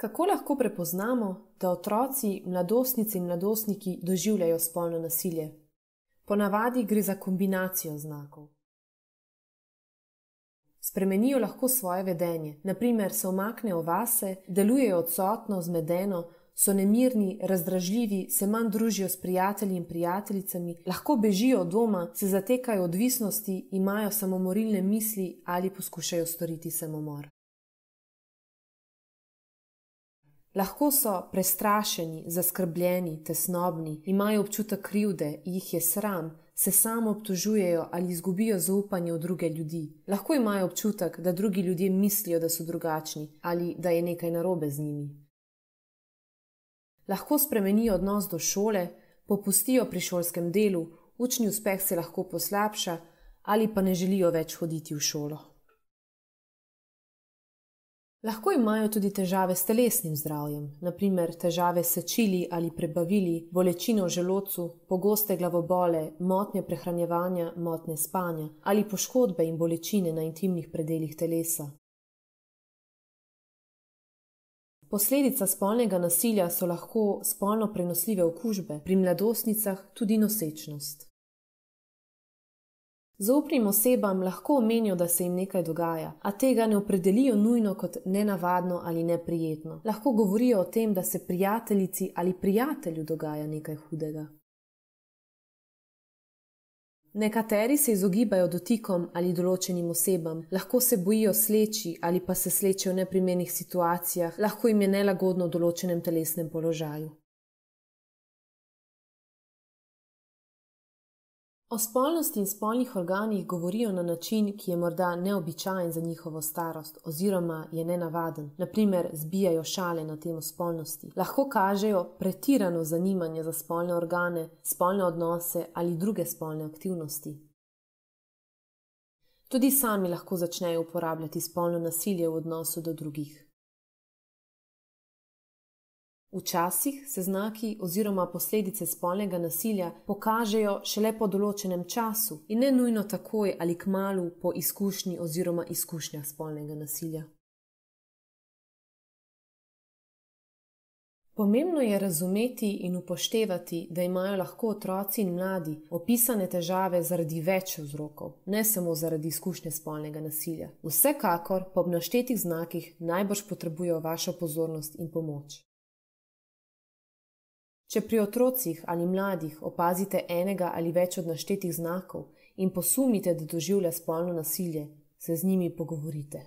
Kako lahko prepoznamo, da otroci, mladostnice in mladostniki doživljajo spolno nasilje? Ponavadi gre za kombinacijo znakov. Spremenijo lahko svoje vedenje, na primer se umaknejo vase, delujejo odsotno, zmedeno, so nemirni, razdražljivi, se manj družijo s prijatelji in prijateljicami, lahko bežijo od doma, se zatekajo odvisnosti, imajo samomorilne misli ali poskušajo storiti samomor. Lahko so prestrašeni, zaskrbljeni, tesnobni, imajo občutek krivde, jih je sram, se samo obtožujejo ali izgubijo zaupanje v druge ljudi. Lahko imajo občutek, da drugi ljudje mislijo, da so drugačni ali da je nekaj narobe z njimi. Lahko spremenijo odnos do šole, popustijo pri šolskem delu, učni uspeh se lahko poslabša ali pa ne želijo več hoditi v šolo. Lahko imajo tudi težave s telesnim zdravjem, na primer težave s sečili ali prebavili, bolečino v želodcu, pogoste glavobole, motnje prehranjevanja, motnje spanja ali poškodbe in bolečine na intimnih predelih telesa. Posledica spolnega nasilja so lahko spolno prenosljive okužbe, pri mladostnicah tudi nosečnost. Zaupnim osebam lahko omenijo, da se jim nekaj dogaja, a tega ne opredelijo nujno kot nenavadno ali neprijetno. Lahko govorijo o tem, da se prijateljici ali prijatelju dogaja nekaj hudega. Nekateri se izogibajo dotikom ali določenim osebam, lahko se bojijo sleči ali pa se slečejo v neprimernih situacijah, lahko jim je nelagodno v določenem telesnem položaju. O spolnosti in spolnih organih govorijo na način, ki je morda neobičajen za njihovo starost oziroma je nenavaden. Na primer, zbijajo šale na temo spolnosti. Lahko kažejo pretirano zanimanje za spolne organe, spolne odnose ali druge spolne aktivnosti. Tudi sami lahko začnejo uporabljati spolno nasilje v odnosu do drugih. Včasih se znaki oziroma posledice spolnega nasilja pokažejo šele po določenem času in ne nujno takoj ali kmalu po izkušnji oziroma izkušnjah spolnega nasilja. Pomembno je razumeti in upoštevati, da imajo lahko otroci in mladi opisane težave zaradi več vzrokov, ne samo zaradi izkušnje spolnega nasilja. Vsekakor pa ob naštetih znakih najbrž potrebujejo vašo pozornost in pomoč. Če pri otrocih ali mladih opazite enega ali več od naštetih znakov in posumite, da doživlja spolno nasilje, se z njimi pogovorite.